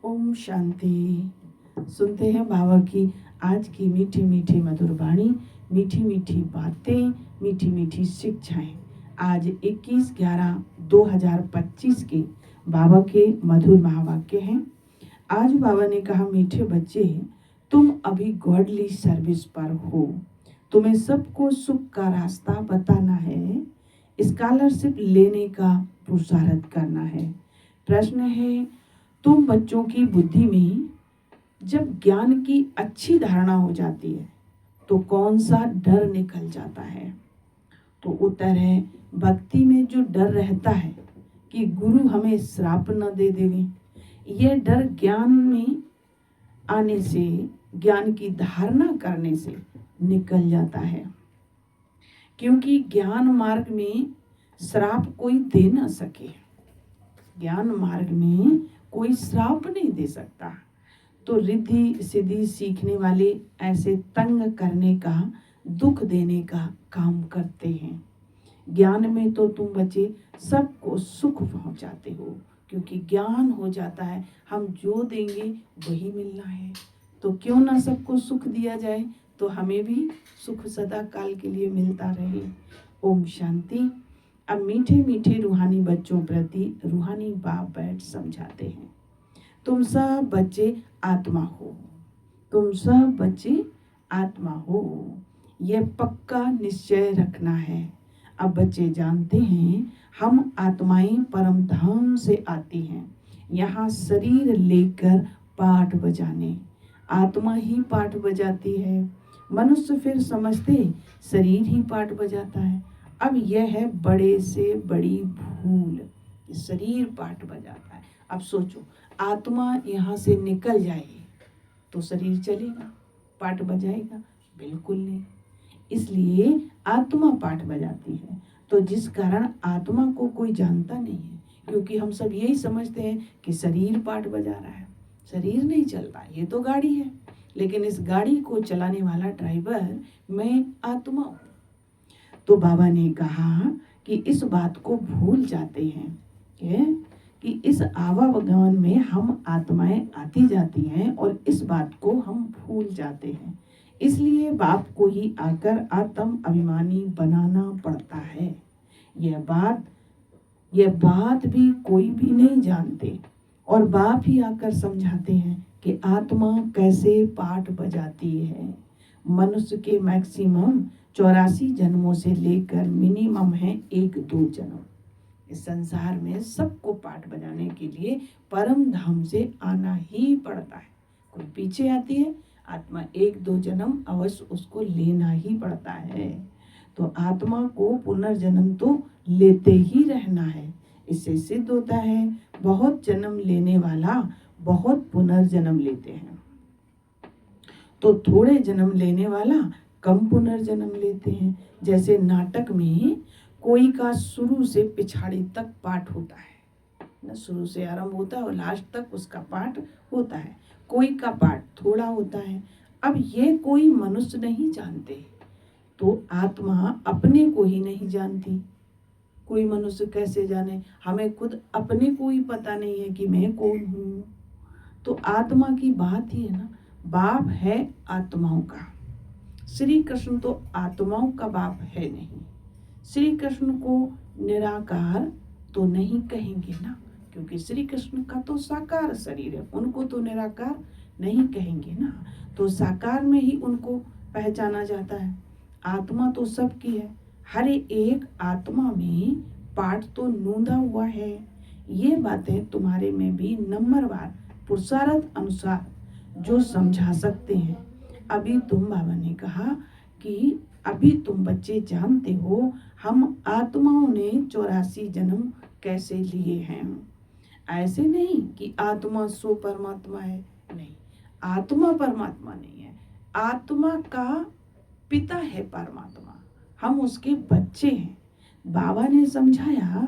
ओम शांति। सुनते हैं बाबा की आज की मीठी मीठी मधुर वाणी, मीठी मीठी बातें, मीठी मीठी शिक्षाएं। आज 21/11/2025 के बाबा के मधुर महावाक्य हैं। आज बाबा ने कहा, मीठे बच्चे, तुम अभी गॉडली सर्विस पर हो। तुम्हें सबको सुख का रास्ता बताना है, स्कॉलरशिप लेने का पुरुषार्थ करना है। प्रश्न है, तुम बच्चों की बुद्धि में जब ज्ञान की अच्छी धारणा हो जाती है तो कौन सा डर निकल जाता है? तो उत्तर है, भक्ति में जो डर रहता है कि गुरु हमें श्राप न दे देंगे, यह डर ज्ञान में आने से, ज्ञान की धारणा करने से निकल जाता है। क्योंकि ज्ञान मार्ग में श्राप कोई दे न सके, ज्ञान मार्ग में कोई श्राप नहीं दे सकता। तो रिद्धि सिद्धि सीखने वाले ऐसे तंग करने का, दुख देने का काम करते हैं। ज्ञान में तो तुम बच्चे सबको सुख पहुंचाते हो, क्योंकि ज्ञान हो जाता है हम जो देंगे वही मिलना है। तो क्यों ना सबको सुख दिया जाए, तो हमें भी सुख सदा काल के लिए मिलता रहे। ओम शांति। अब मीठे मीठे रूहानी बच्चों प्रति रूहानी बाप बैठ समझाते हैं। तुम सब बच्चे आत्मा हो, तुम सब बच्चे आत्मा हो, यह पक्का निश्चय रखना है। अब बच्चे जानते हैं हम आत्माएं परम धाम से आती हैं, यहाँ शरीर लेकर पाठ बजाने। आत्मा ही पाठ बजाती है, मनुष्य फिर समझते शरीर ही पाठ बजाता है। अब यह है बड़े से बड़ी भूल, शरीर पाठ बजाता है। अब सोचो, आत्मा यहाँ से निकल जाएगी तो शरीर चलेगा, पाठ बजाएगा? बिल्कुल नहीं। इसलिए आत्मा पाठ बजाती है। तो जिस कारण आत्मा को कोई जानता नहीं है, क्योंकि हम सब यही समझते हैं कि शरीर पाठ बजा रहा है। शरीर नहीं चल रहा, ये तो गाड़ी है, लेकिन इस गाड़ी को चलाने वाला ड्राइवर मैं आत्मा हूँ। तो बाबा ने कहा कि इस बात को भूल जाते हैं कि इस आवागमन में हम आत्माएं आती जाती हैं और इस बात को हम भूल जाते हैं। इसलिए बाप को ही आकर आत्म अभिमानी बनाना पड़ता है। यह बात भी कोई भी नहीं जानते, और बाप ही आकर समझाते हैं कि आत्मा कैसे पाठ बजाती है। मनुष्य के मैक्सिमम 84 जन्मों से लेकर मिनिमम है 1-2 जन्म। इस संसार में सबको पाठ बजाने के लिए परम धाम से आना ही पड़ता है। कोई पीछे आती है, आत्मा 1-2 जन्म अवश्य उसको लेना ही पड़ता है। तो आत्मा को पुनर्जन्म तो लेते ही रहना है। इससे सिद्ध होता है बहुत जन्म लेने वाला बहुत पुनर्जन्म लेते हैं, तो थोड़े जन्म लेने वाला कम पुनर्जन्म लेते हैं। जैसे नाटक में कोई का शुरू से पिछाड़ी तक पाठ होता है ना, शुरू से आरंभ होता है और लास्ट तक उसका पाठ होता है। कोई का पाठ थोड़ा होता है। अब ये कोई मनुष्य नहीं जानते, तो आत्मा अपने को ही नहीं जानती। कोई मनुष्य कैसे जाने? हमें खुद अपने को ही पता नहीं है कि मैं कौन हूँ। तो आत्मा की बात ही है ना, बाप है आत्माओं का। श्री कृष्ण तो आत्माओं का बाप है नहीं। श्री कृष्ण को निराकार तो नहीं कहेंगे ना, क्योंकि श्री कृष्ण का तो साकार शरीर है, उनको तो निराकार नहीं कहेंगे ना। तो साकार में ही उनको पहचाना जाता है। आत्मा तो सबकी है, हर एक आत्मा में पाठ तो नूंदा हुआ है। ये बातें तुम्हारे में भी नंबरवार पुरुषार्थ अनुसार जो समझा सकते हैं। अभी तुम बाबा ने कहा कि अभी तुम बच्चे जानते हो हम आत्माओं ने 84 जन्म कैसे लिए हैं। ऐसे नहीं कि आत्मा सो परमात्मा है, नहीं, आत्मा परमात्मा नहीं है। आत्मा का पिता है परमात्मा, हम उसके बच्चे हैं। बाबा ने समझाया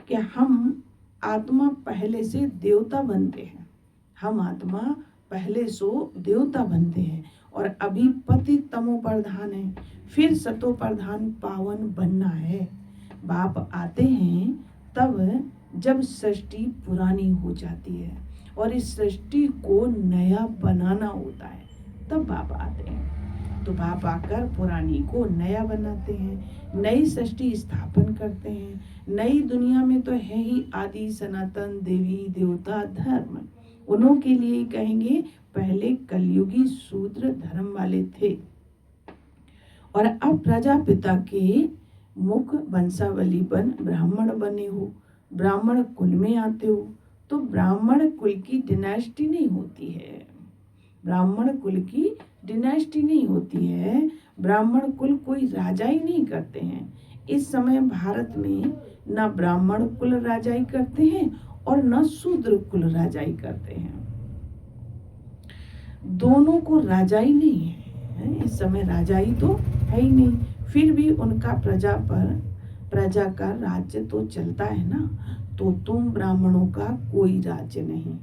कि हम आत्मा पहले से देवता बनते हैं, हम आत्मा पहले सो देवता बनते हैं और अभी पति तमो प्रधान है, फिर सतो प्रधान पावन बनना है। बाप आते हैं तब जब सृष्टि पुरानी हो जाती है और इस सृष्टि को नया बनाना होता है, तब बाप आते हैं। तो बाप आकर पुरानी को नया बनाते हैं, नई सृष्टि स्थापन करते हैं। नई दुनिया में तो है ही आदि सनातन देवी देवता धर्म। उन्हों के लिए कहेंगे पहले कलयुगी शूद्र धर्म वाले थे और अब प्रजापिता के मुख वंशावली बन ब्राह्मण बने हो, ब्राह्मण कुल में आते हो। तो ब्राह्मण कुल की डिनास्टी नहीं होती है, ब्राह्मण कुल की डिनास्टी नहीं होती है, ब्राह्मण कुल कोई राजाई नहीं करते हैं। इस समय भारत में न ब्राह्मण कुल राजाई करते हैं और न शूद्र कुल राजाई करते हैं, दोनों को राजाई नहीं है। इस समय राजाई तो है ही नहीं, फिर भी उनका प्रजा का राज्य तो चलता है ना। तो तुम ब्राह्मणों का कोई राज्य नहीं,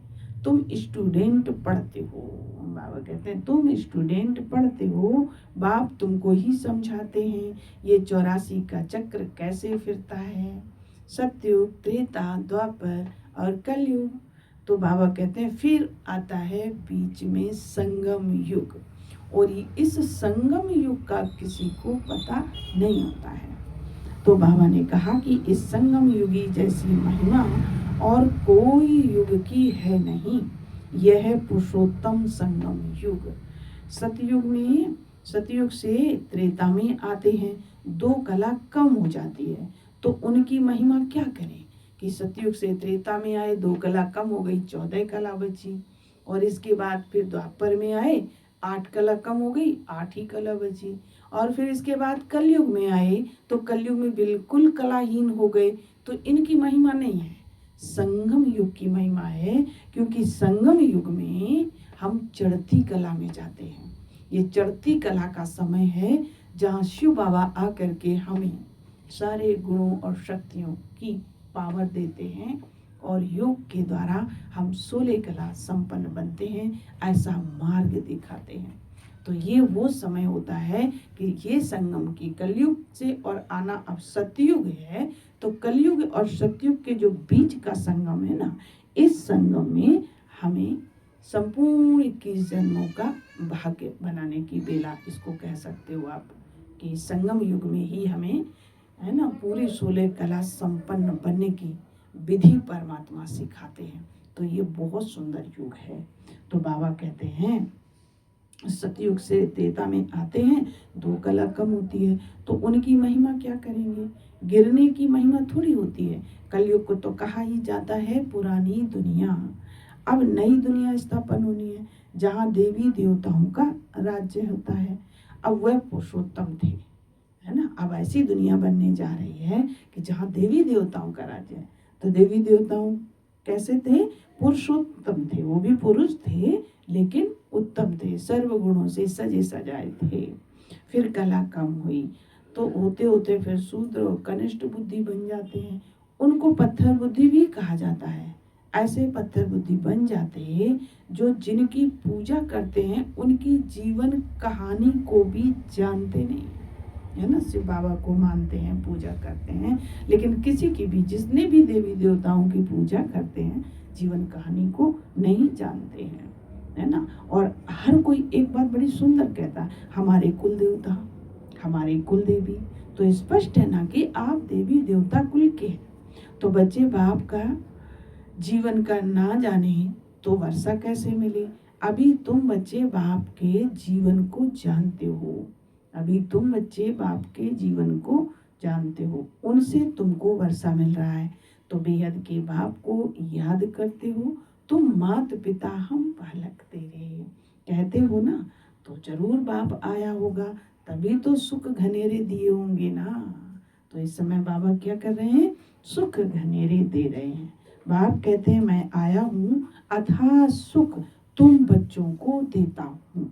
तुम स्टूडेंट पढ़ते हो। बाबा कहते हैं तुम स्टूडेंट पढ़ते हो, बाप तुमको ही समझाते हैं ये 84 का चक्र कैसे फिरता है, सतयुग त्रेता द्वापर और कलयुग। तो बाबा कहते हैं फिर आता है बीच में संगम युग, और इस संगम युग का किसी को पता नहीं होता है। तो बाबा ने कहा कि इस संगम युगी जैसी महिमा और कोई युग की है नहीं, यह है पुरुषोत्तम संगम युग। सतयुग से त्रेता में आते हैं, 2 कला कम हो जाती है, तो उनकी महिमा क्या करें कि सतयुग से त्रेता में आए, 2 कला कम हो गई, 14 कला बची। और इसके बाद फिर द्वापर में आए, 8 कला कम हो गई, 8 ही कला बची। और फिर इसके बाद कलयुग में आए तो कलयुग में बिल्कुल कलाहीन हो गए। तो इनकी महिमा नहीं है, संगम युग की महिमा है, क्योंकि संगम युग में हम चढ़ती कला में जाते हैं। ये चढ़ती कला का समय है जहाँ शिव बाबा आकर के हमें सारे गुणों और शक्तियों की पावर देते हैं और योग के द्वारा हम 16 कला संपन्न बनते हैं, ऐसा मार्ग दिखाते हैं। तो ये वो समय होता है कि ये संगम की कलयुग से और आना अब सतयुग है। तो कलयुग और सतयुग के जो बीच का संगम है ना, इस संगम में हमें संपूर्ण 21 जन्मों का भाग्य बनाने की बेला, इसको कह सकते हो आप, कि संगम युग में ही हमें है ना पूरी 16 कला संपन्न बनने की विधि परमात्मा सिखाते हैं। तो ये बहुत सुंदर युग है। तो बाबा कहते हैं सतयुग से त्रेता में आते हैं, 2 कला कम होती है, तो उनकी महिमा क्या करेंगे, गिरने की महिमा थोड़ी होती है। कलयुग को तो कहा ही जाता है पुरानी दुनिया। अब नई दुनिया स्थापन होनी है जहाँ देवी देवताओं का राज्य होता है। अब वह पुरुषोत्तम थे, है ना, अब ऐसी दुनिया बनने जा रही है कि जहाँ देवी देवताओं का राज्य है। तो देवी देवताओं कैसे थे, पुरुषोत्तम थे, वो भी पुरुष थे लेकिन उत्तम थे, सर्व गुणों से सजे सजाए थे। फिर कला कम हुई तो होते होते फिर शूद्र और कनिष्ठ बुद्धि बन जाते हैं, उनको पत्थर बुद्धि भी कहा जाता है। ऐसे पत्थर बुद्धि बन जाते हैं जो जिनकी पूजा करते हैं उनकी जीवन कहानी को भी जानते नहीं, है ना। शिव बाबा को मानते हैं, पूजा करते हैं, लेकिन किसी की भी, जिसने भी देवी देवताओं की पूजा करते हैं, जीवन कहानी को नहीं जानते हैं, है ना। और हर कोई एक बात बड़ी सुंदर कहता है, हमारे कुल देवता, हमारे कुल देवी। तो स्पष्ट है ना कि आप देवी देवता कुल के हैं। तो बच्चे बाप का जीवन का ना जाने तो वर्षा कैसे मिले। अभी तुम बच्चे बाप के जीवन को जानते हो, अभी तुम बच्चे बाप के जीवन को जानते हो, उनसे तुमको वर्षा मिल रहा है। तो बेहद के बाप को याद करते हो, तुम मात पिता हम बालक तेरे, कहते हो ना। तो जरूर बाप आया होगा, तभी तो सुख घनेरे दिए होंगे ना। तो इस समय बाबा क्या कर रहे हैं, सुख घनेरे दे रहे हैं। बाप कहते हैं मैं आया हूँ अथाह सुख तुम बच्चों को देता हूँ।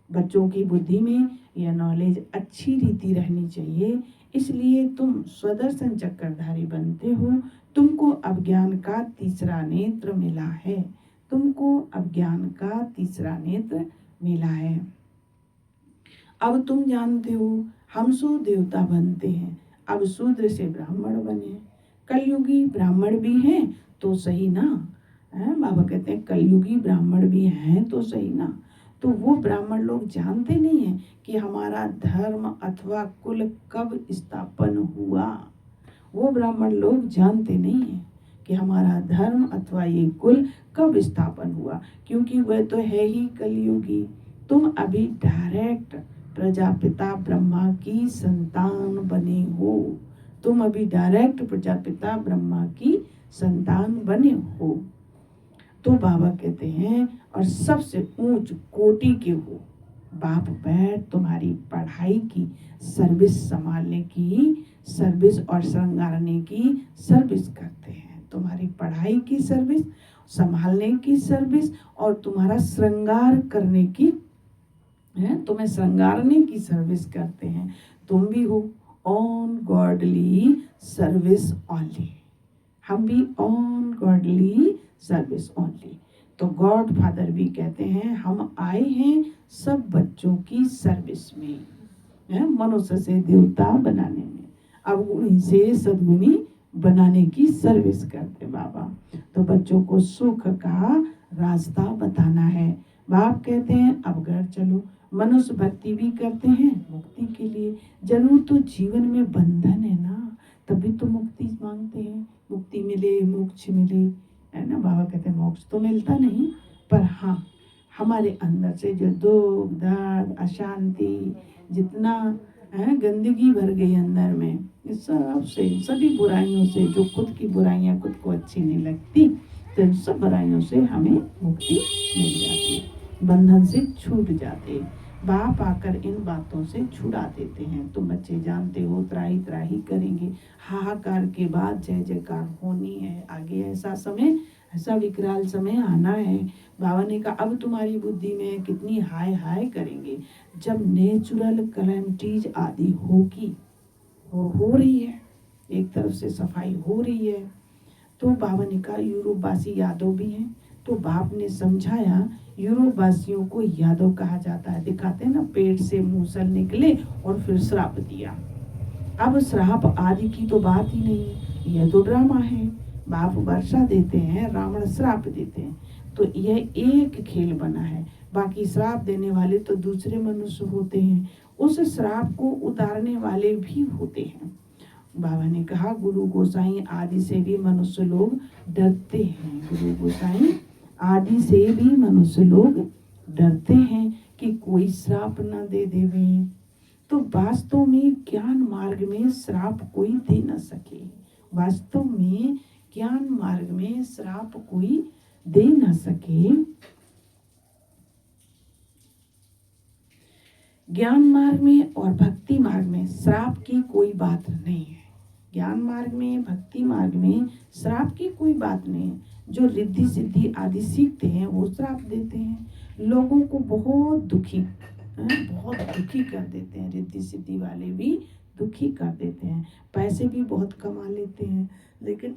बच्चों की बुद्धि में यह नॉलेज अच्छी रीति रहनी चाहिए, इसलिए तुम स्वदर्शन चक्रधारी बनते हो। तुमको अज्ञान का तीसरा नेत्र मिला है, तुमको अज्ञान का तीसरा नेत्र मिला है। अब तुम जानते हो हम सो देवता बनते हैं, अब शूद्र से ब्राह्मण बने। कलयुगी ब्राह्मण भी हैं तो सही ना, है बाबा कहते हैं कलयुगी ब्राह्मण भी हैं तो सही ना। तो वो ब्राह्मण लोग जानते नहीं हैं कि हमारा धर्म अथवा कुल कब स्थापन हुआ। वो ब्राह्मण लोग जानते नहीं हैं कि हमारा धर्म अथवा ये कुल कब स्थापन हुआ, क्योंकि वह तो है ही कलयुगी। तुम अभी डायरेक्ट प्रजापिता ब्रह्मा की संतान बने हो। तुम अभी डायरेक्ट प्रजापिता ब्रह्मा की संतान बने हो। तो बाबा कहते हैं और सबसे ऊंच कोटि के हो। बाप बैठ तुम्हारी पढ़ाई की सर्विस संभालने की सर्विस और श्रृंगारने की सर्विस करते हैं। तुम्हारी पढ़ाई की सर्विस, संभालने की सर्विस और तुम्हारा श्रृंगार करने की है, तुम्हें श्रृंगारने की सर्विस करते हैं। तुम भी हो ऑन गॉडली सर्विस ओनली, हम भी ऑन गॉडली सर्विस ओनली। तो गॉड फादर भी कहते हैं हम आए हैं सब बच्चों की सर्विस में, मनुष्य से देवता बनाने में, अवगुणी से सद्गुणी बनाने की सर्विस करते बाबा। तो बच्चों को सुख का रास्ता बताना है। बाप कहते हैं अब घर चलो, मनुष्य भक्ति भी करते हैं मुक्ति के लिए। जरूर तो जीवन में बंधन है ना, तभी तो मुक्ति मांगते हैं, मुक्ति मिले मोक्ष मिले, है ना। बाबा कहते हैं मोक्ष तो मिलता नहीं, पर हाँ हमारे अंदर से जो दुख दर्द अशांति जितना है गंदगी भर गई अंदर में, इस सब से सभी बुराइयों से, जो खुद की बुराइयां खुद को अच्छी नहीं लगती, तो इन सब बुराइयों से हमें मुक्ति मिल जाती है, बंधन से छूट जाते। बाप आकर इन बातों से छुड़ा देते हैं। तुम बच्चे जानते हो त्राही त्राही करेंगे, हाहाकार के बाद जय जयकार होनी है। आगे ऐसा समय, ऐसा विकराल समय आना है। बाबा ने कहा अब तुम्हारी बुद्धि में कितनी हाय हाय करेंगे, जब नेचुरल कैलेमिटीज आदि होगी, वो हो रही है, एक तरफ से सफाई हो रही है। तो बाबा ने कहा यूरोपवासी यादव भी हैं, तो बाप ने समझाया यूरोपवासियों को यादव कहा जाता है। दिखाते हैं ना पेट से मूसल निकले और फिर श्राप दिया। अब श्राप आदि की तो बात ही नहीं है, यह तो ड्रामा है। बाप वर्षा देते हैं, रावण श्राप देते हैं, तो यह एक खेल बना है। बाकी श्राप देने वाले तो दूसरे मनुष्य होते हैं, उस श्राप को उतारने वाले भी होते हैं। बाबा ने कहा गुरु गोसाई आदि से भी मनुष्य लोग डरते हैं, गुरु गोसाई आदि से भी मनुष्य लोग डरते हैं कि कोई श्राप न दे देवे। तो वास्तव में ज्ञान मार्ग में श्राप कोई दे न सके, वास्तव में ज्ञान मार्ग में श्राप कोई दे न सके। ज्ञान मार्ग में और भक्ति मार्ग में श्राप की कोई बात नहीं है। ज्ञान मार्ग में भक्ति मार्ग में श्राप की कोई बात नहीं है। जो रिद्धि सिद्धि आदि सीखते हैं वो श्राप देते हैं, लोगों को बहुत दुखी कर देते हैं। रिद्धि सिद्धि वाले भी दुखी कर देते हैं, पैसे भी बहुत कमा लेते हैं, लेकिन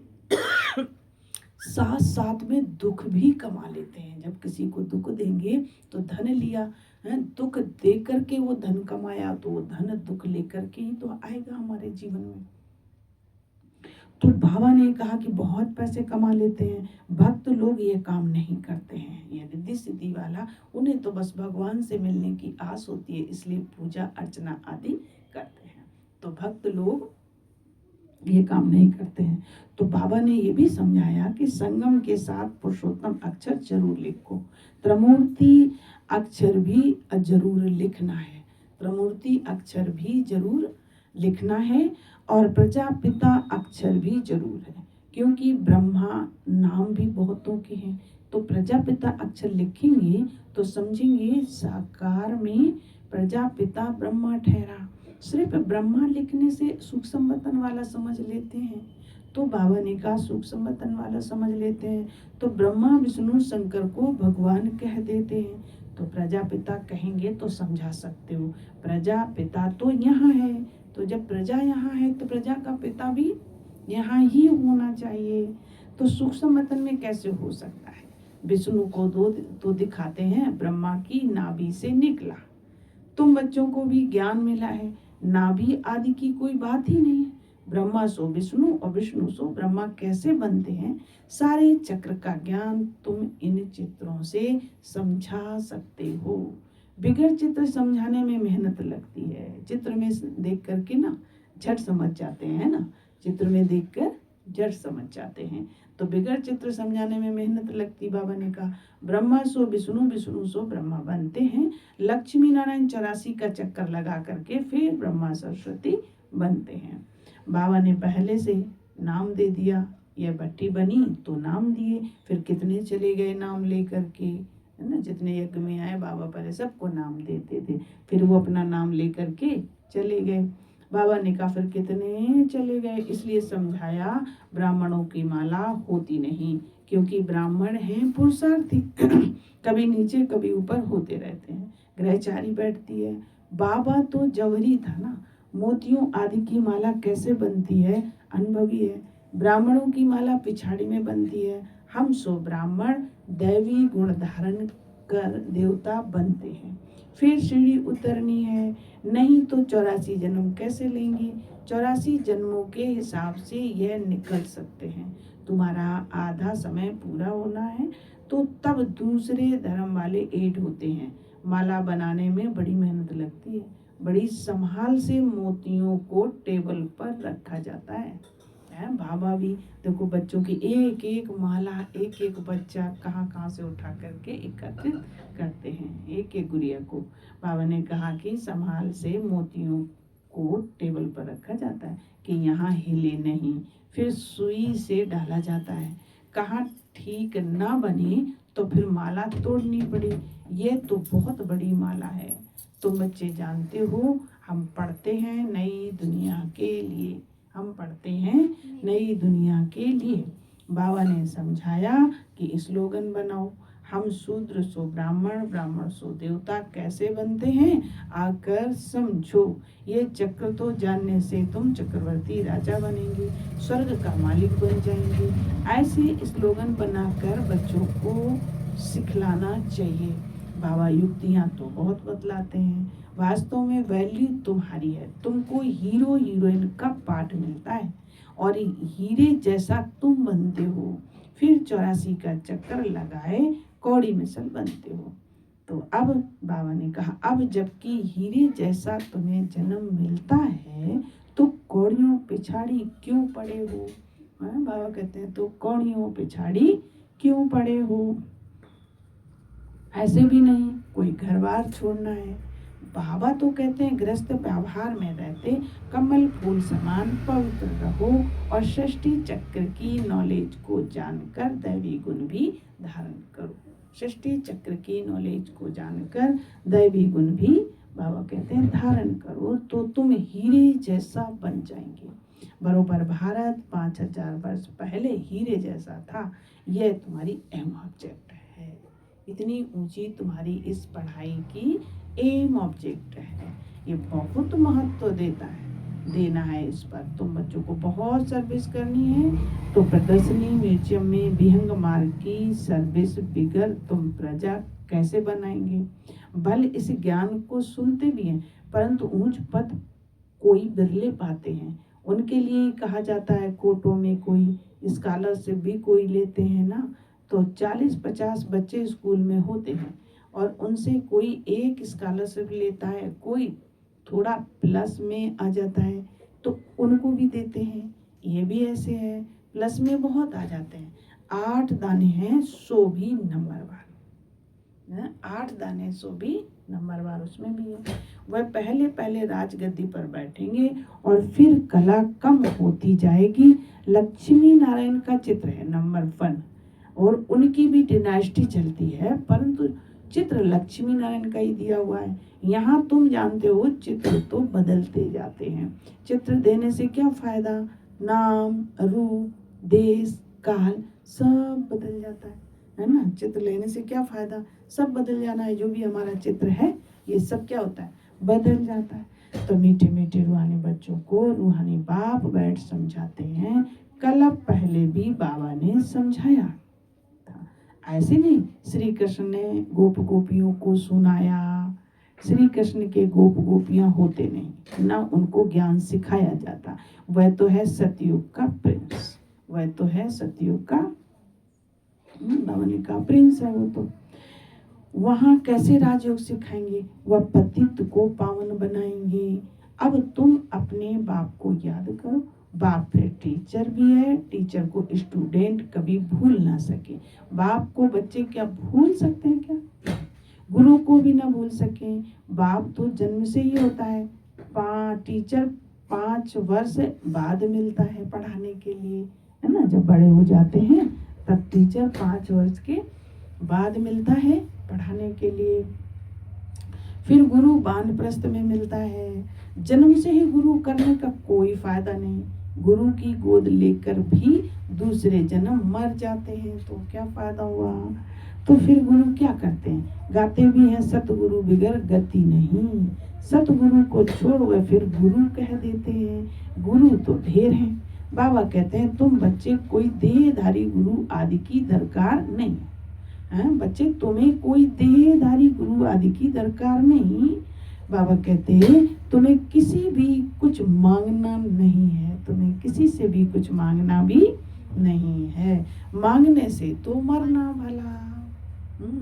साथ साथ में दुख भी कमा लेते हैं। जब किसी को दुख देंगे तो धन लिया है, दुख दे करके वो धन कमाया, तो वो धन दुख लेकर के ही तो आएगा हमारे जीवन में। तो बाबा ने कहा कि बहुत पैसे कमा लेते हैं, भक्त लोग ये काम नहीं करते हैं। ये रिद्धि सिद्धि वाला, उन्हें तो बस भगवान से मिलने की आस होती है, इसलिए पूजा अर्चना आदि करते हैं। तो भक्त लोग ये काम नहीं करते हैं। तो बाबा ने ये भी समझाया कि संगम के साथ पुरुषोत्तम अक्षर जरूर लिखो, त्रिमूर्ति अक्षर भी जरूर लिखना है, त्रिमूर्ति अक्षर भी जरूर लिखना है, और प्रजापिता अक्षर भी जरूर है, क्योंकि ब्रह्मा नाम भी बहुतों के हैं। तो प्रजापिता अक्षर लिखेंगे तो समझेंगे साकार में प्रजापिता ब्रह्मा ठहरा। सिर्फ ब्रह्मा लिखने से सूक्ष्म वतन वाला समझ लेते हैं, तो बाबा ने कहा सूक्ष्म वतन वाला समझ लेते हैं, तो ब्रह्मा विष्णु शंकर को भगवान कह देते हैं। तो प्रजापिता कहेंगे तो समझा सकते हो, प्रजापिता तो यहाँ है, तो जब प्रजा यहाँ है तो प्रजा का पिता भी यहाँ ही होना चाहिए। तो सूक्ष्म वतन में कैसे हो सकता है? विष्णु को दो तो दिखाते हैं, ब्रह्मा की नाभि से निकला। तुम बच्चों को भी ज्ञान मिला है, नाभि आदि की कोई बात ही नहीं है। ब्रह्मा सो विष्णु और विष्णु सो ब्रह्मा कैसे बनते हैं, सारे चक्र का ज्ञान तुम इन चित्रों से समझा सकते हो। बिगड़ चित्र समझाने में मेहनत लगती है। चित्र में देख करके ना झट समझ जाते हैं ना, चित्र में देखकर झट समझ जाते हैं, तो बिगड़ चित्र समझाने में मेहनत लगती। बाबा ने कहा ब्रह्मा सो विष्णु, विष्णु सो ब्रह्मा बनते हैं। लक्ष्मी नारायण 84 का चक्कर लगा करके फिर ब्रह्मा सरस्वती बनते हैं। बाबा ने पहले से नाम दे दिया, यह भट्टी बनी तो नाम दिए, फिर कितने चले गए नाम लेकर के, है ना। जितने यज्ञ में आए बाबा पहले सबको नाम देते थे, फिर वो अपना नाम लेकर के चले गए। बाबा ने कहा फिर कितने चले गए, इसलिए समझाया ब्राह्मणों की माला होती नहीं, क्योंकि ब्राह्मण हैं पुरुषार्थी कभी नीचे कभी ऊपर होते रहते हैं। ग्रहचारी बैठती है। बाबा तो जौहरी था ना, मोतियों आदि की माला कैसे बनती है अनुभवी है। ब्राह्मणों की माला पिछाड़ी में बनती है। हम सो ब्राह्मण दैवी गुण धारण कर देवता बनते हैं। फिर सीढ़ी उतरनी है, नहीं तो 84 जन्म कैसे लेंगे। 84 जन्मों के हिसाब से यह निकल सकते हैं। तुम्हारा आधा समय पूरा होना है तो तब दूसरे धर्म वाले ऐड होते हैं। माला बनाने में बड़ी मेहनत लगती है, बड़ी संभाल से मोतियों को टेबल पर रखा जाता है। बाबा भी देखो बच्चों की एक एक माला, एक एक बच्चा कहाँ कहाँ से उठा करके एकत्रित करते हैं, एक एक गुड़िया को। बाबा ने कहा कि संभाल से मोतियों को टेबल पर रखा जाता है कि यहाँ हिले नहीं, फिर सुई से डाला जाता है। कहाँ ठीक ना बने तो फिर माला तोड़नी पड़ी। ये तो बहुत बड़ी माला है। तुम बच्चे जानते हो हम पढ़ते हैं नई दुनिया के लिए, हम पढ़ते हैं नई दुनिया के लिए। बाबा ने समझाया कि स्लोगन बनाओ, हम शूद्र सो ब्राह्मण, ब्राह्मण सो देवता कैसे बनते हैं आकर समझो। ये चक्र तो जानने से तुम चक्रवर्ती राजा बनेंगे, स्वर्ग का मालिक बन जाएंगे। ऐसे स्लोगन बनाकर बच्चों को सिखलाना चाहिए। बाबा युक्तियाँ तो बहुत बतलाते हैं, वास्तव में वैल्यू तुम्हारी है। तुमको हीरो हीरोइन का पाठ मिलता है और हीरे जैसा तुम बनते हो। फिर 84 का चक्कर लगाए कौड़ी मिसल बनते हो। तो अब बाबा ने कहा अब जबकि हीरे जैसा तुम्हें जन्म मिलता है तो कौड़ियों पिछाड़ी क्यों पड़े हो। बाबा कहते हैं तो कौड़ियों पिछाड़ी क्यों पड़े हो। ऐसे भी नहीं कोई घर बार छोड़ना है। बाबा तो कहते हैं गृहस्थ व्यवहार में रहते कमल फूल समान पवित्र रहो और सृष्टि चक्र की नॉलेज को जानकर दैवी गुण भी धारण करो। सृष्टि चक्र की नॉलेज को जानकर दैवी गुण भी बाबा कहते हैं धारण करो तो तुम हीरे जैसा बन जाएंगे। बरोबर भारत 5000 वर्ष पहले हीरे जैसा था। यह तुम्हारी एम ऑब्जेक्ट है। इतनी ऊंची तुम्हारी इस पढ़ाई की एम ऑब्जेक्ट है। ये बहुत महत्व देना है इस पर। तुम बच्चों को बहुत सर्विस करनी है तो प्रदर्शनी म्यूजियम में विहंग मार्ग की सर्विस बिगर तुम प्रजा कैसे बनाएंगे। भल इस ज्ञान को सुनते भी हैं परंतु ऊंच पद कोई बिरले पाते हैं। उनके लिए कहा जाता है कोटों में कोई स्कॉलरशिप भी कोई लेते हैं ना, तो 40-50 बच्चे स्कूल में होते हैं और उनसे कोई एक स्कॉलरशिप लेता है, कोई थोड़ा प्लस में आ जाता है तो उनको भी देते हैं। ये भी ऐसे है प्लस में बहुत आ जाते हैं। 8 दाने हैं सो भी नंबरवार, 8 दाने सो भी नंबरवार उसमें भी है। वह पहले राजगद्दी पर बैठेंगे और फिर कला कम होती जाएगी। लक्ष्मी नारायण का चित्र है नंबर 1 और उनकी भी डिनास्टी चलती है परंतु चित्र लक्ष्मी नारायण का ही दिया हुआ है। यहाँ तुम जानते हो चित्र तो बदलते जाते हैं। चित्र देने से क्या फायदा, नाम रूप देश काल सब बदल जाता है ना। चित्र लेने से क्या फायदा, सब बदल जाना है। जो भी हमारा चित्र है ये सब क्या होता है, बदल जाता है। तो मीठे मीठे रूहानी बच्चों को रूहानी बाप बैठ समझाते हैं। कल पहले भी बाबा ने समझाया था, ऐसे नहीं श्री कृष्ण ने गोप गोपियों को सुनाया श्री कृष्ण के गोप गोपियां होते नहीं, ना उनको ज्ञान सिखाया जाता। वह तो है सतयुग का प्रिंस, वह तो है सतयुग का भवानी का प्रिंस है। वो तो वहां कैसे राजयोग सिखाएंगे, वह पतित को पावन बनाएंगे। अब तुम अपने बाप को याद करो। बाप फिर टीचर भी है, टीचर को स्टूडेंट कभी भूल ना सके। बाप को बच्चे क्या भूल सकते हैं क्या? गुरु को भी ना भूल सके। बाप तो जन्म से ही होता है। टीचर 5 वर्ष बाद मिलता है पढ़ाने के लिए, है ना। जब बड़े हो जाते हैं तब टीचर 5 वर्ष के बाद मिलता है पढ़ाने के लिए। फिर गुरु वानप्रस्थ में मिलता है। जन्म से ही गुरु करने का कोई फायदा नहीं। गुरु की गोद लेकर भी दूसरे जन्म मर जाते हैं तो क्या फायदा हुआ। तो फिर गुरु क्या करते हैं, गाते भी हैं सतगुरु बिगर गति नहीं। सतगुरु को छोड़ वह फिर गुरु कह देते हैं। गुरु तो ढेर हैं। बाबा कहते हैं तुम बच्चे कोई देहधारी गुरु आदि की दरकार नहीं है। बच्चे तुम्हें कोई देहधारी गुरु आदि की दरकार नहीं। बाबा कहते हैं तुम्हें किसी भी कुछ मांगना नहीं है, तुम्हें किसी से भी कुछ मांगना भी नहीं है। मांगने से तो मरना भला,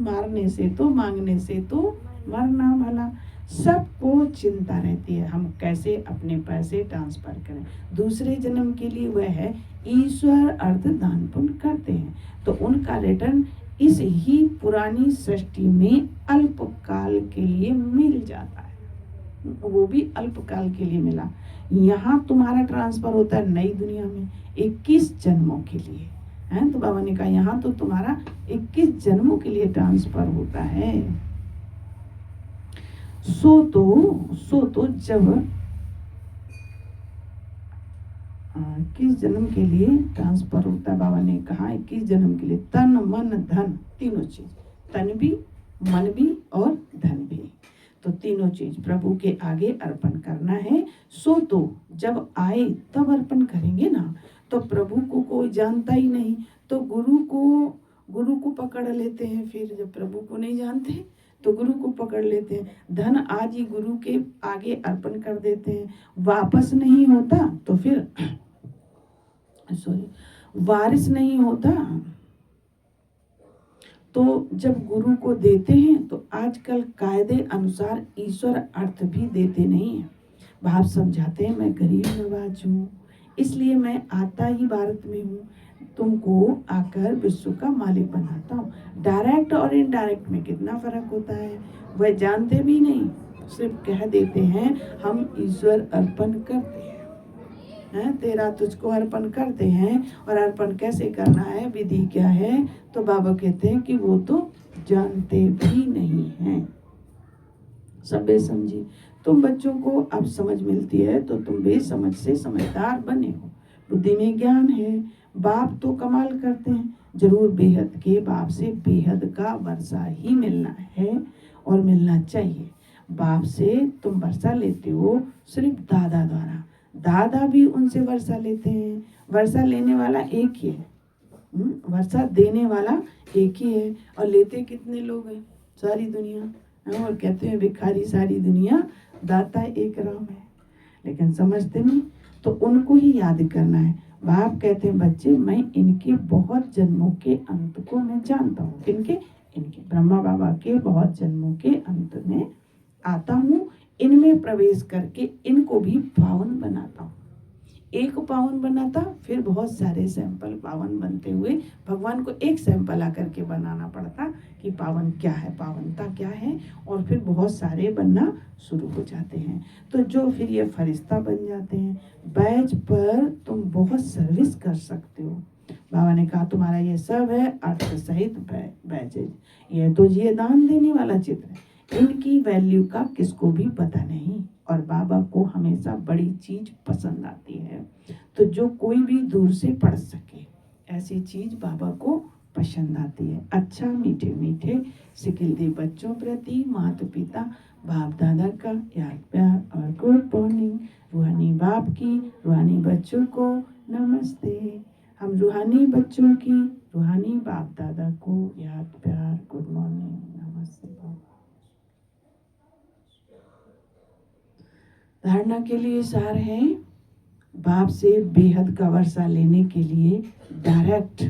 मारने से तो मांगने से तो मरना भला। सबको चिंता रहती है हम कैसे अपने पैसे ट्रांसफर करें दूसरे जन्म के लिए। वह है ईश्वर अर्थ दान पुण्य करते हैं तो उनका रिटर्न इस ही पुरानी सृष्टि में अल्पकाल के लिए मिल जाता है। वो भी अल्पकाल के लिए मिला। यहाँ तुम्हारा ट्रांसफर होता है नई दुनिया में 21 जन्मों के लिए है। तो बाबा ने कहा यहाँ तो तुम्हारा 21 जन्मों के लिए ट्रांसफर होता है। सो तो जब किस जन्म के लिए ट्रांसफर होता है, बाबा ने कहा 21 जन्म के लिए। तन मन धन तीनों चीज, तन भी मन भी और धन भी, तो तीनों चीज प्रभु के आगे अर्पण करना है। सो तो जब आए तब अर्पण करेंगे ना। तो प्रभु को कोई जानता ही नहीं तो गुरु को पकड़ लेते हैं। फिर जब प्रभु को नहीं जानते तो गुरु को पकड़ लेते हैं। धन आज ही गुरु के आगे अर्पण कर देते हैं। वापस नहीं होता तो फिर वारिस नहीं होता तो जब गुरु को देते हैं तो आजकल कायदे अनुसार ईश्वर अर्थ भी देते नहीं है। भाव समझाते हैं मैं गरीब नवाज हूँ इसलिए मैं आता ही भारत में हूँ, तुमको आकर विश्व का मालिक बनाता हूँ। डायरेक्ट और इनडायरेक्ट में कितना फर्क होता है वह जानते भी नहीं, सिर्फ कह देते हैं हम ईश्वर अर्पण करते हैं। तेरा तुझको अर्पण करते हैं। और अर्पण कैसे करना है, विधि क्या है, तो बाबा कहते हैं कि वो तो जानते भी नहीं हैं। सबे समझी। तुम बच्चों को अब समझ मिलती है तो तुम बेसमझ से समझदार बने हो। बुद्धि में ज्ञान है। बाप तो कमाल करते हैं, जरूर बेहद के बाप से बेहद का वर्षा ही मिलना है और मिलना चाहिए। बाप से तुम वर्षा लेते हो सिर्फ दादा द्वारा, दादा भी उनसे वर्षा लेते हैं। वर्षा लेने वाला एक ही है, वर्षा देने वाला एक ही है। और लेते कितने लोग हैं, सारी दुनिया। और कहते हैं भिखारी सारी दुनिया, दाता एक राम है, लेकिन समझते नहीं। तो उनको ही याद करना है। बाप कहते हैं बच्चे मैं इनके बहुत जन्मों के अंत को मैं जानता हूँ। इनके ब्रह्मा बाबा के बहुत जन्मों के अंत में आता हूँ, इनमें प्रवेश करके इनको भी पावन बनाता हूँ। एक पावन बनाता फिर बहुत सारे सैंपल पावन बनते हुए भगवान को एक सैंपल आकर के बनाना पड़ता कि पावन क्या है, पावनता क्या है, और फिर बहुत सारे बनना शुरू हो जाते हैं। तो जो फिर ये फरिश्ता बन जाते हैं। बैच पर तुम बहुत सर्विस कर सकते हो। बाबा ने कहा तुम्हारा ये सब है अर्थ सहित बैचेज। ये तो ये दान देने वाला चित्र है, इनकी वैल्यू का किसको भी पता नहीं। और बाबा को हमेशा बड़ी चीज पसंद आती है, तो जो कोई भी दूर से पढ़ सके ऐसी चीज बाबा को पसंद आती है। अच्छा मीठे मीठे सिकिलदे बच्चों प्रति माता पिता बाप दादा का याद प्यार और गुड मॉर्निंग। रूहानी बाप की रूहानी बच्चों को नमस्ते। हम रूहानी बच्चों की रूहानी बाप दादा को याद प्यार गुड मॉर्निंग नमस्ते। धारणा के लिए सार है, बाप से बेहद का वर्षा लेने के लिए डायरेक्ट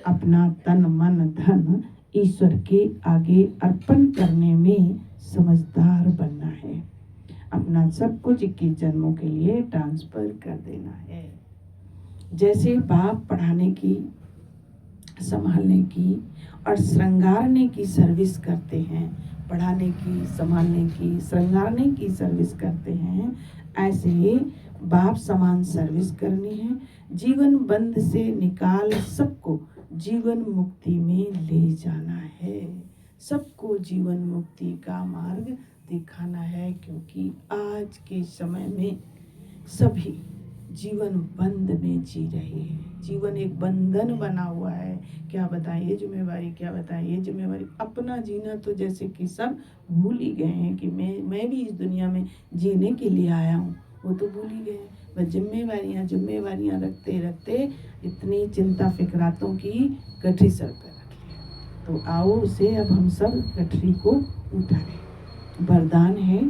अपना तन मन धन ईश्वर के आगे अर्पण करने में समझदार बनना है। अपना सब कुछ 21 जन्मों के लिए ट्रांसफर कर देना है। जैसे बाप पढ़ाने की, संभालने की और श्रृंगारने की सर्विस करते हैं, पढ़ाने की, संभालने की, श्रृंगारने की सर्विस करते हैं, ऐसे बाप समान सर्विस करनी है। जीवन बंध से निकाल सबको जीवन मुक्ति में ले जाना है। सबको जीवन मुक्ति का मार्ग दिखाना है, क्योंकि आज के समय में सभी जीवन बंध में जी रहे हैं। जीवन एक बंधन बना हुआ है। क्या बताएं ये जिम्मेवारी, क्या बताएं ये जिम्मेवारी। अपना जीना तो जैसे कि सब भूल ही गए हैं कि मैं भी इस दुनिया में जीने के लिए आया हूँ, वो तो भूल ही गए। बस जिम्मेवारियाँ रखते रखते इतनी चिंता फिक्रातों की गठरी सर पर रख ली। तो आओ उसे अब हम सब गठरी को उठाएं। वरदान है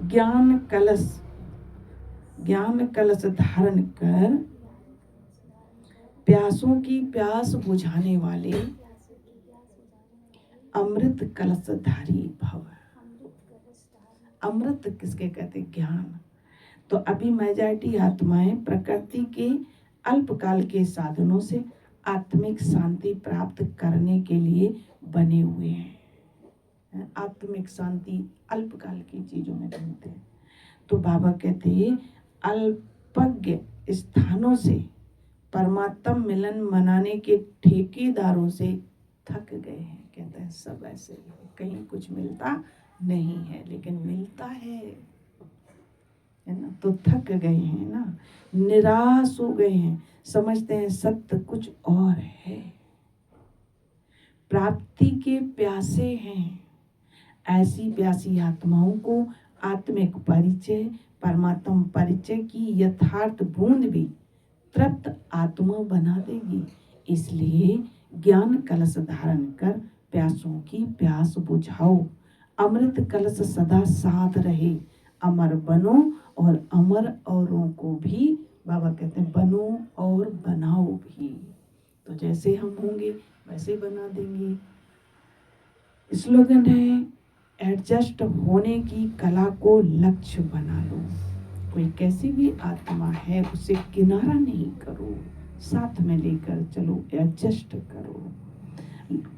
ज्ञान कलश धारण कर प्यासों की प्यास बुझाने वाले अमृत कलशधारी भव। अमृत किसके कहते? ज्ञान। तो अभी मेजॉरिटी आत्माएं प्रकृति के अल्पकाल के साधनों से आत्मिक शांति प्राप्त करने के लिए बने हुए हैं। आत्मिक शांति अल्पकाल की चीजों में ढूंढते हैं। तो बाबा कहते हैं अल्पज्ञ स्थानों से परमात्मा मिलन मनाने के ठेकेदारों से थक गए हैं। कहते हैं सब ऐसे ही, कहीं कुछ मिलता नहीं है, लेकिन मिलता है ना। तो थक गए हैं ना, निराश हो गए हैं, समझते हैं सत्य कुछ और है, प्राप्ति के प्यासे हैं। ऐसी प्यासी आत्माओं को आत्मिक परिचय, परमात्मा परिचय की यथार्थ बूंद भी तृप्त आत्मा बना देगी। इसलिए ज्ञान कलश धारण कर प्यासों की प्यास बुझाओ। अमृत कलश सदा साथ रहे। अमर बनो और अमर औरों को भी, बाबा कहते हैं, बनो और बनाओ भी। तो जैसे हम होंगे वैसे बना देंगे। स्लोगन है एडजस्ट होने की कला को लक्ष्य बना लो। कोई कैसी भी आत्मा है उसे किनारा नहीं करो, साथ में लेकर चलो, एडजस्ट करो।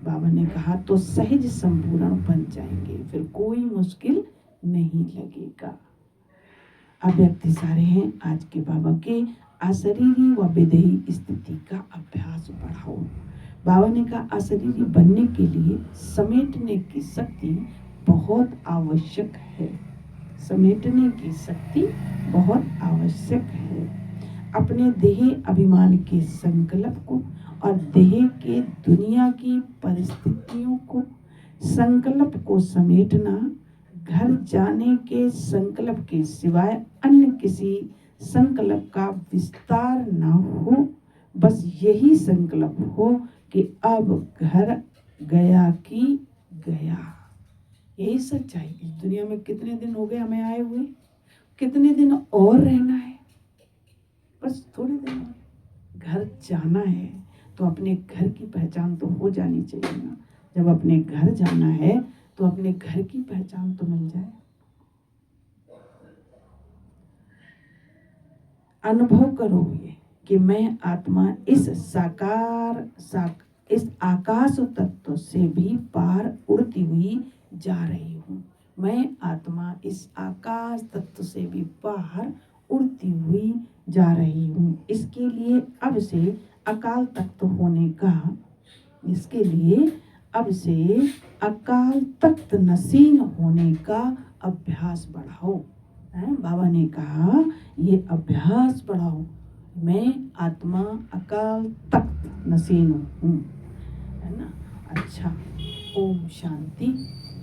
बाबा ने कहा तो सहज संपूर्ण बन जाएंगे, फिर कोई मुश्किल नहीं लगेगा। अव्यक्ति सारे हैं आज के बाबा के अशरीरी व विदेही स्थिति का अभ्यास बढ़ाओ। बाबा ने कहा अशरीरी बनने के लिए समेटने की शक्ति बहुत आवश्यक है। समेटने की शक्ति बहुत आवश्यक है। अपने देह अभिमान के संकल्प को और देह के दुनिया की परिस्थितियों को संकल्प को समेटना, घर जाने के संकल्प के सिवाय अन्य किसी संकल्प का विस्तार न हो। बस यही संकल्प हो कि अब घर गया कि गया। यही सच्चाई। इस दुनिया में कितने दिन हो गए हमें आए हुए, कितने दिन और रहना है, बस थोड़े दिन घर जाना है। तो अपने घर की पहचान तो हो जानी चाहिए ना। जब अपने घर जाना है तो अपने घर की पहचान तो मिल जाए। अनुभव करो ये कि मैं आत्मा इस इस आकाश तत्व से भी पार उड़ती हुई जा रही हूँ। मैं आत्मा इस आकाश तत्व से भी पार उड़ती हुई जा रही हूँ। इसके लिए अब से अकाल तख्त होने का, इसके लिए अब से अकाल तख्त नसीन होने का अभ्यास बढ़ाओ। बाबा ने कहा ये अभ्यास बढ़ाओ। मैं आत्मा अकाल तख्त नसीन हूँ, है ना। अच्छा, ओम शांति।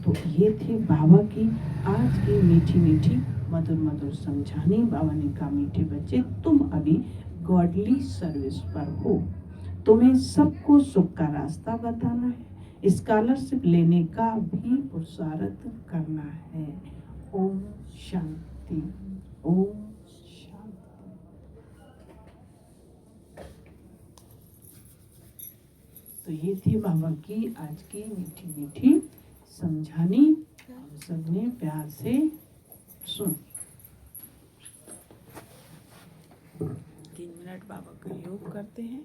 तो ये थे बाबा की आज की मीठी मीठी मधुर मधुर समझानी। बाबा ने कहा मीठे बच्चे तुम अभी गॉडली सर्विस पर हो, तुम्हें सबको सुख का रास्ता बताना है, स्कॉलरशिप लेने का भी पुरुषार्थ करना है। ओम शांति, ओम शांति। तो ये थी बाबा की आज की मीठी मीठी समझानी। हम सबने प्यार से सुन। 3 मिनट बाबा का योग करते हैं।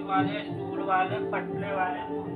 वाले स्टूल वाले पटले वाले